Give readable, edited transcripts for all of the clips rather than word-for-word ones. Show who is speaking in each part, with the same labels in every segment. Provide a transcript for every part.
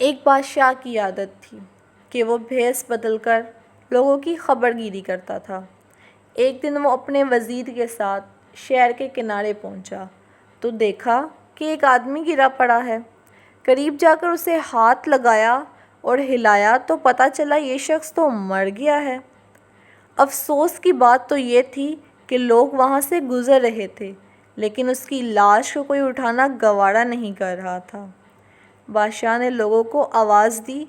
Speaker 1: ایک بادشاہ کی عادت تھی کہ وہ بھیس بدل کر لوگوں کی خبر گیری کرتا تھا۔ ایک دن وہ اپنے وزیر کے ساتھ شہر کے کنارے پہنچا تو دیکھا کہ ایک آدمی گرا پڑا ہے۔ قریب جا کر اسے ہاتھ لگایا اور ہلایا تو پتہ چلا یہ شخص تو مر گیا ہے۔ افسوس کی بات تو یہ تھی کہ لوگ وہاں سے گزر رہے تھے لیکن اس کی لاش کو کوئی اٹھانا گوارا نہیں کر رہا تھا۔ بادشاہ نے لوگوں کو آواز دی۔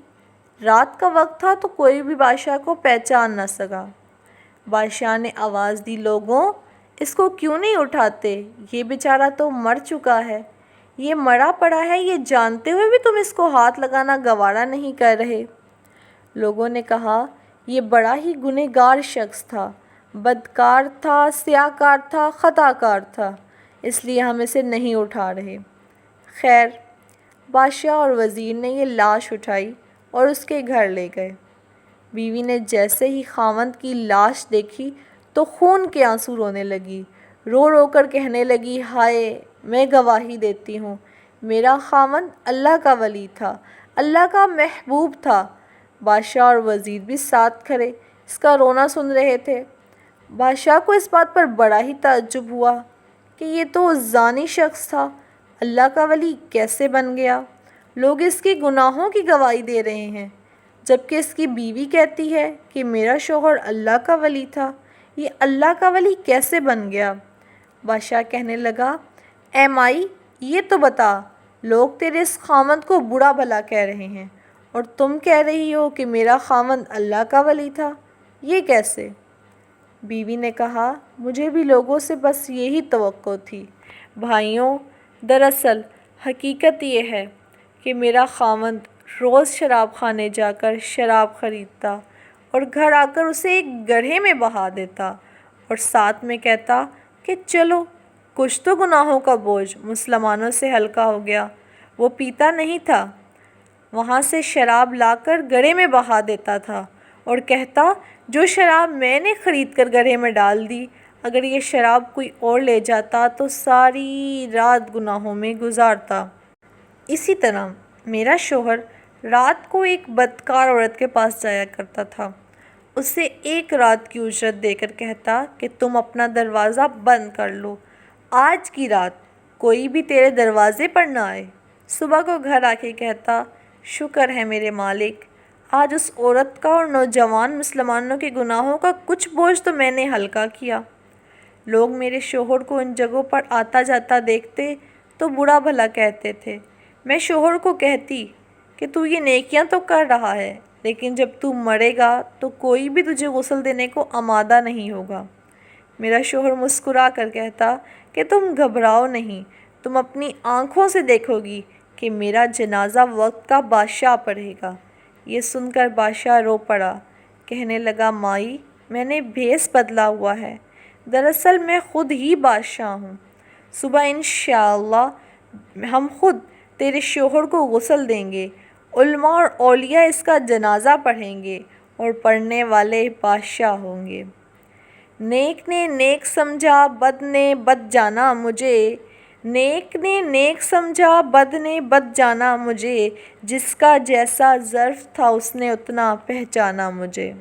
Speaker 1: رات کا وقت تھا تو کوئی بھی بادشاہ کو پہچان نہ سکا۔ بادشاہ نے آواز دی، لوگوں اس کو کیوں نہیں اٹھاتے؟ یہ بیچارہ تو مر چکا ہے۔ یہ مرا پڑا ہے، یہ جانتے ہوئے بھی تم اس کو ہاتھ لگانا گوارا نہیں کر رہے۔ لوگوں نے کہا یہ بڑا ہی گنہگار شخص تھا، بدکار تھا، سیاہکار تھا، خطا کار تھا، اس لیے ہم اسے نہیں اٹھا رہے۔ خیر، بادشاہ اور وزیر نے یہ لاش اٹھائی اور اس کے گھر لے گئے۔ بیوی نے جیسے ہی خاوند کی لاش دیکھی تو خون کے آنسو رونے لگی، رو رو کر کہنے لگی، ہائے، میں گواہی دیتی ہوں، میرا خاوند اللہ کا ولی تھا، اللہ کا محبوب تھا۔ بادشاہ اور وزیر بھی ساتھ کھڑے اس کا رونا سن رہے تھے۔ بادشاہ کو اس بات پر بڑا ہی تعجب ہوا کہ یہ تو زانی شخص تھا، اللہ کا ولی کیسے بن گیا؟ لوگ اس کے گناہوں کی گواہی دے رہے ہیں جبکہ اس کی بیوی کہتی ہے کہ میرا شوہر اللہ کا ولی تھا، یہ اللہ کا ولی کیسے بن گیا؟ بادشاہ کہنے لگا، اے مائی، یہ تو بتا، لوگ تیرے اس خاوند کو برا بھلا کہہ رہے ہیں اور تم کہہ رہی ہو کہ میرا خاوند اللہ کا ولی تھا، یہ کیسے؟ بیوی نے کہا، مجھے بھی لوگوں سے بس یہی توقع تھی۔ بھائیوں، دراصل حقیقت یہ ہے کہ میرا خاوند روز شراب خانے جا کر شراب خریدتا اور گھر آ کر اسے ایک گڑھے میں بہا دیتا اور ساتھ میں کہتا کہ چلو کچھ تو گناہوں کا بوجھ مسلمانوں سے ہلکا ہو گیا۔ وہ پیتا نہیں تھا، وہاں سے شراب لا کر گڑھے میں بہا دیتا تھا اور کہتا، جو شراب میں نے خرید کر گڑھے میں ڈال دی، اگر یہ شراب کوئی اور لے جاتا تو ساری رات گناہوں میں گزارتا۔ اسی طرح میرا شوہر رات کو ایک بدکار عورت کے پاس جایا کرتا تھا، اسے ایک رات کی اجرت دے کر کہتا کہ تم اپنا دروازہ بند کر لو، آج کی رات کوئی بھی تیرے دروازے پر نہ آئے۔ صبح کو گھر آ کے کہتا، شکر ہے میرے مالک، آج اس عورت کا اور نوجوان مسلمانوں کے گناہوں کا کچھ بوجھ تو میں نے ہلکا کیا۔ لوگ میرے شوہر کو ان جگہوں پر آتا جاتا دیکھتے تو برا بھلا کہتے تھے۔ میں شوہر کو کہتی کہ تو یہ نیکیاں تو کر رہا ہے لیکن جب تو مرے گا تو کوئی بھی تجھے غسل دینے کو آمادہ نہیں ہوگا۔ میرا شوہر مسکرا کر کہتا کہ تم گھبراؤ نہیں، تم اپنی آنکھوں سے دیکھو گی کہ میرا جنازہ وقت کا بادشاہ پڑھے گا۔ یہ سن کر بادشاہ رو پڑا، کہنے لگا، مائی، میں نے بھیس بدلا ہوا ہے، دراصل میں خود ہی بادشاہ ہوں۔ صبح انشاءاللہ ہم خود تیرے شوہر کو غسل دیں گے، علماء اور اولیاء اس کا جنازہ پڑھیں گے اور پڑھنے والے بادشاہ ہوں گے۔ نیک نے نیک سمجھا، بد نے بد جانا مجھے، نیک نے نیک سمجھا، بد نے بد جانا مجھے، جس کا جیسا ظرف تھا اس نے اتنا پہچانا مجھے۔